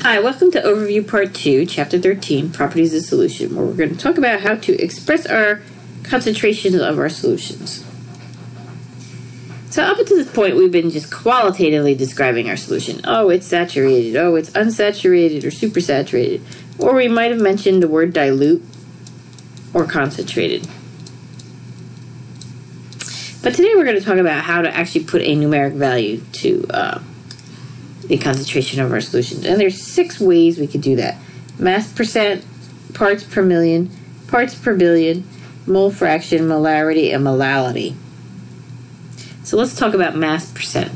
Hi, welcome to Overview Part 2, Chapter 13, Properties of Solution, where we're going to talk about how to express our concentrations of our solutions. So up until this point, we've been just qualitatively describing our solution. Oh, it's saturated. Oh, it's unsaturated or supersaturated. Or we might have mentioned the word dilute or concentrated. But today we're going to talk about how to actually put a numeric value to the concentration of our solutions. And there's 6 ways we could do that. Mass percent, parts per million, parts per billion, mole fraction, molarity, and molality. So let's talk about mass percent.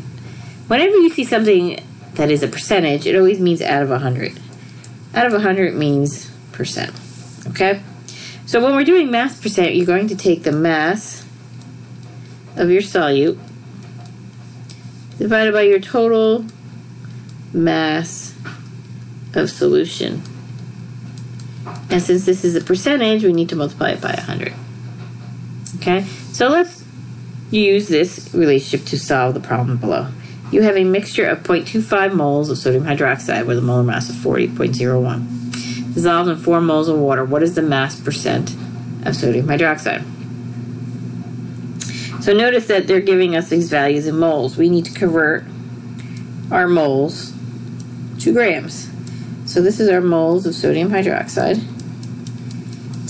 Whenever you see something that is a percentage, it always means out of 100. Out of 100 means percent. Okay? So when we're doing mass percent, you're going to take the mass of your solute divided by your total mass of solution. And since this is a percentage, we need to multiply it by 100. Okay? So let's use this relationship to solve the problem below. You have a mixture of 0.25 moles of sodium hydroxide with a molar mass of 40.01. Dissolved in 4 moles of water. What is the mass percent of sodium hydroxide? So notice that they're giving us these values in moles. We need to convert our moles to grams. So this is our moles of sodium hydroxide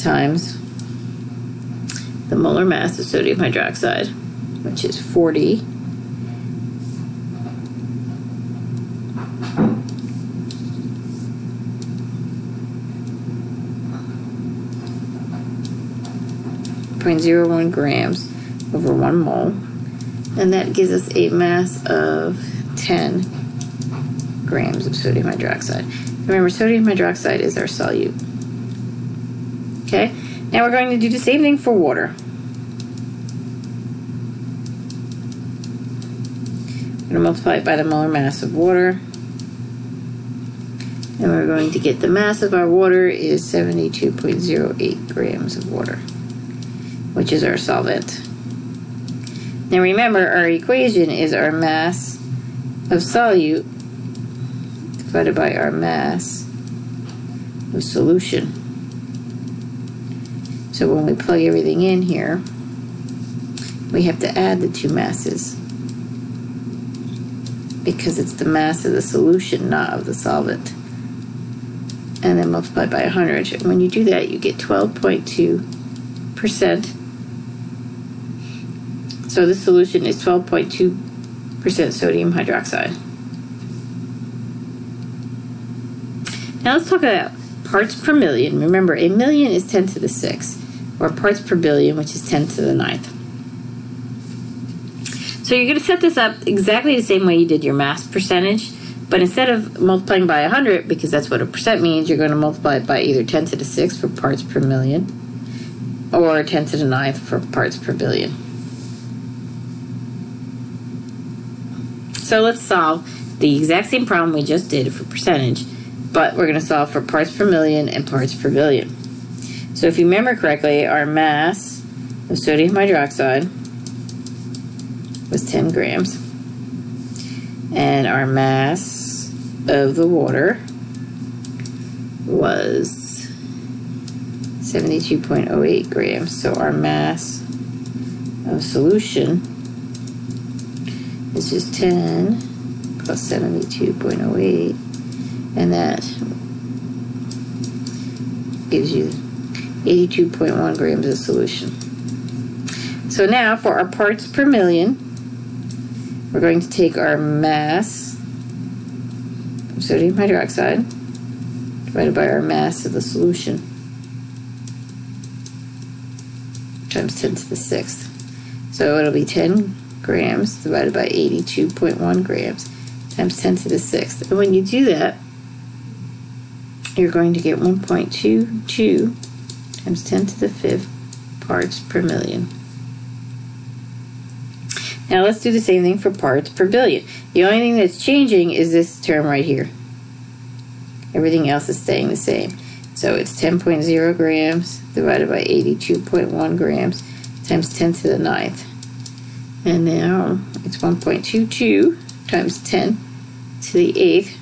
times the molar mass of sodium hydroxide, which is 40 0.01 grams over 1 mole, and that gives us a mass of 10 grams of sodium hydroxide. Remember, sodium hydroxide is our solute. Okay, now we're going to do the same thing for water. We're going to multiply it by the molar mass of water, and we're going to get the mass of our water is 72.08 grams of water, which is our solvent. Now remember, our equation is our mass of solute divided by our mass of solution. So when we plug everything in here, we have to add the 2 masses because it's the mass of the solution, not of the solvent. And then multiply by 100. And when you do that, you get 12.2%. So this solution is 12.2% sodium hydroxide. Now let's talk about parts per million. Remember, a million is 10 to the 6, or parts per billion, which is 10 to the 9th. So you're going to set this up exactly the same way you did your mass percentage, but instead of multiplying by 100, because that's what a percent means, you're going to multiply it by either 10 to the 6th for parts per million, or 10 to the 9th for parts per billion. So let's solve the exact same problem we just did for percentage, but we're going to solve for parts per million and parts per billion. So if you remember correctly, our mass of sodium hydroxide was 10 grams, and our mass of the water was 72.08 grams. So our mass of solution is just 10 plus 72.08, and that gives you 82.1 grams of solution. So now for our parts per million, we're going to take our mass of sodium hydroxide divided by our mass of the solution times 10 to the 6th. So it'll be 10 grams divided by 82.1 grams times 10 to the 6th. And when you do that, you're going to get 1.22 times 10 to the 5th parts per million. Now let's do the same thing for parts per billion. The only thing that's changing is this term right here. Everything else is staying the same. So it's 10.0 grams divided by 82.1 grams times 10 to the 9th. And now it's 1.22 times 10 to the 8th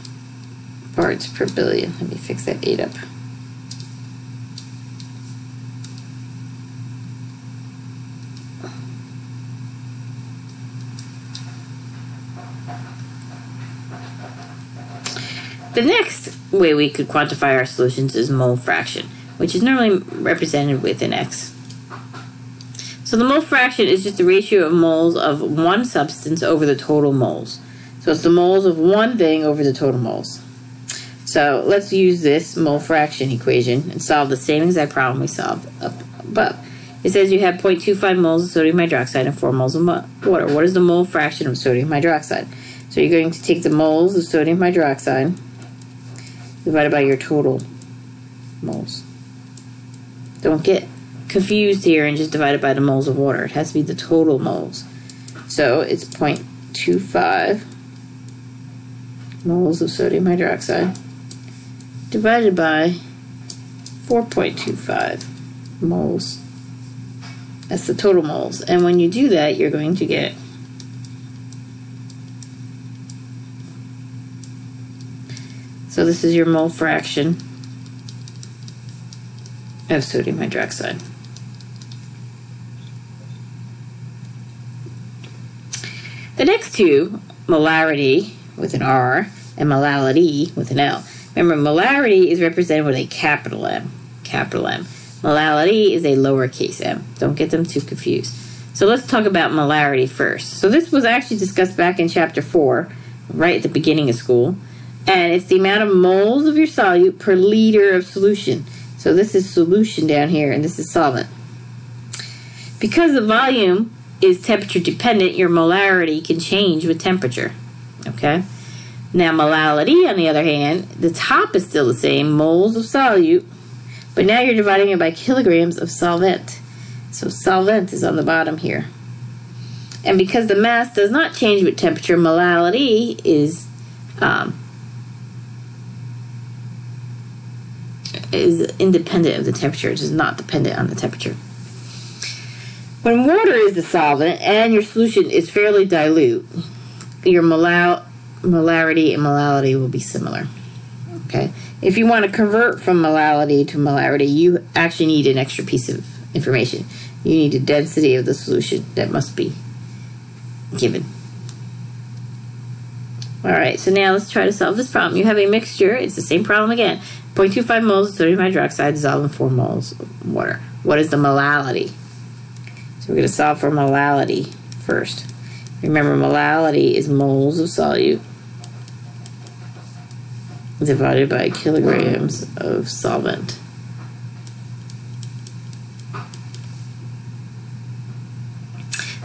parts per billion. Let me fix that 8 up. The next way we could quantify our solutions is mole fraction, which is normally represented with an X. So the mole fraction is just the ratio of moles of one substance over the total moles. So it's the moles of one thing over the total moles. So let's use this mole fraction equation and solve the same exact problem we solved up above. It says you have 0.25 moles of sodium hydroxide and 4 moles of water. What is the mole fraction of sodium hydroxide? So you're going to take the moles of sodium hydroxide divided by your total moles. Don't get confused here and just divide it by the moles of water. It has to be the total moles. So it's 0.25 moles of sodium hydroxide divided by 4.25 moles. That's the total moles. And when you do that, you're going to get so this is your mole fraction of sodium hydroxide. The next two, molarity with an R and molality with an L. Remember, molarity is represented with a capital M. Capital M. Molality is a lowercase m. Don't get them too confused. So let's talk about molarity first. So this was actually discussed back in chapter 4, right at the beginning of school. And it's the amount of moles of your solute per liter of solution. So this is solution down here, and this is solvent. Because the volume is temperature dependent, your molarity can change with temperature. Okay? Now molality, on the other hand, the top is still the same, moles of solute, but now you're dividing it by kilograms of solvent. So solvent is on the bottom here. And because the mass does not change with temperature, molality is independent of the temperature. It is not dependent on the temperature. When water is the solvent and your solution is fairly dilute, your molarity and molality will be similar. Okay. If you want to convert from molality to molarity, you actually need an extra piece of information. You need the density of the solution that must be given. Alright, so now let's try to solve this problem. You have a mixture. It's the same problem again. 0.25 moles of sodium hydroxide dissolved in 4 moles of water. What is the molality? So we're going to solve for molality first. Remember, molality is moles of solute divided by kilograms of solvent.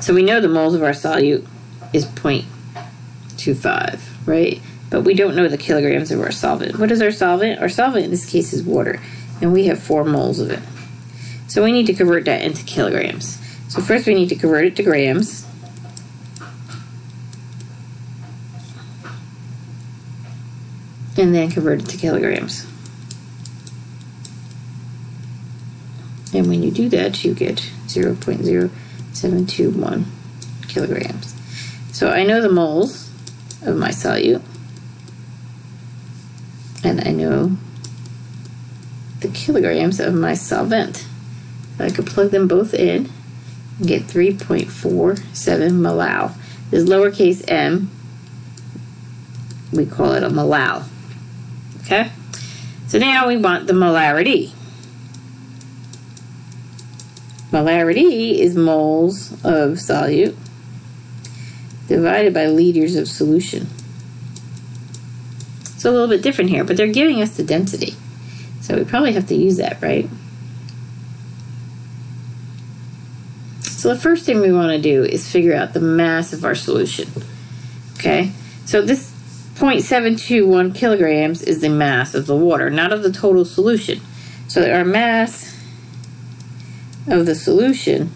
So we know the moles of our solute is 0.25, right? But we don't know the kilograms of our solvent. What is our solvent? Our solvent in this case is water, and we have 4 moles of it. So we need to convert that into kilograms. So first we need to convert it to grams. And then convert it to kilograms. And when you do that, you get 0.0721 kilograms. So I know the moles of my solute, and I know the kilograms of my solvent. So I could plug them both in and get 3.47 molal. This lowercase m, we call it a molal. Okay? So now we want the molarity. Molarity is moles of solute divided by liters of solution. It's a little bit different here, but they're giving us the density. So we probably have to use that, right? So the first thing we want to do is figure out the mass of our solution. Okay? So this 0.721 kilograms is the mass of the water, not of the total solution. So our mass of the solution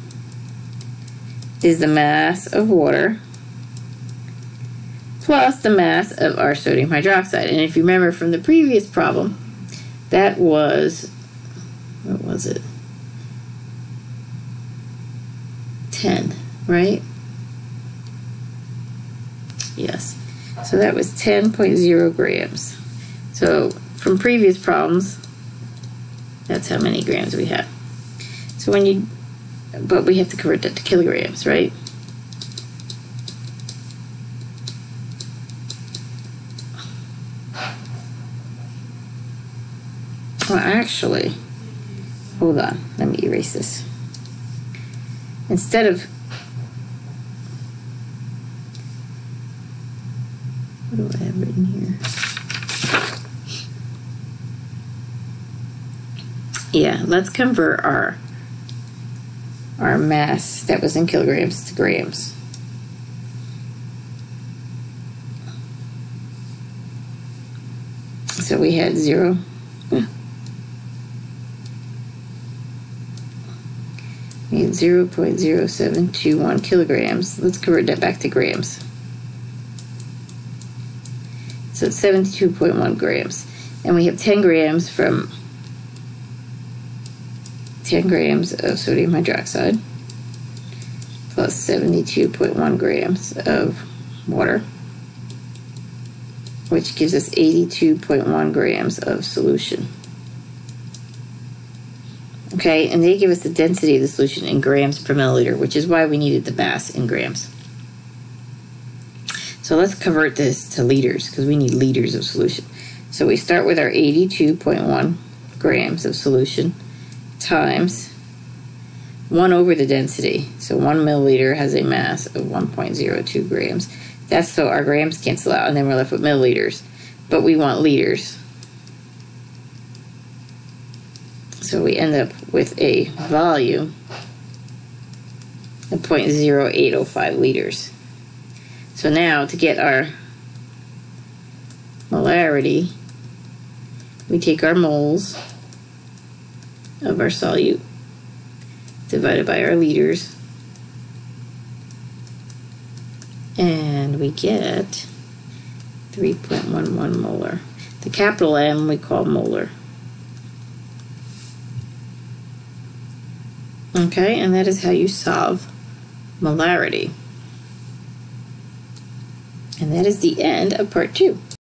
is the mass of water plus the mass of our sodium hydroxide. And if you remember from the previous problem, that was, what was it? 10, right? Yes. So that was 10.0 grams. So So from previous problems, that's how many grams we have. So when you, but we have to convert that to kilograms, right? Well, actually, hold on, let me erase this. Instead of, what do I have written here? Yeah, let's convert our mass that was in kilograms to grams. So we had 0.0721 kilograms. Let's convert that back to grams. So it's 72.1 grams. And we have 10 grams from 10 grams of sodium hydroxide plus 72.1 grams of water, which gives us 82.1 grams of solution. Okay, and they give us the density of the solution in grams per milliliter, which is why we needed the mass in grams. So let's convert this to liters, because we need liters of solution. So we start with our 82.1 grams of solution times 1 over the density. So 1 milliliter has a mass of 1.02 grams. That's so our grams cancel out, and then we're left with milliliters. But we want liters. So we end up with a volume of 0.0805 liters. So now to get our molarity, we take our moles of our solute divided by our liters, and we get 3.11 molar. The capital M we call molar. Okay, and that is how you solve molarity. And that is the end of part 2.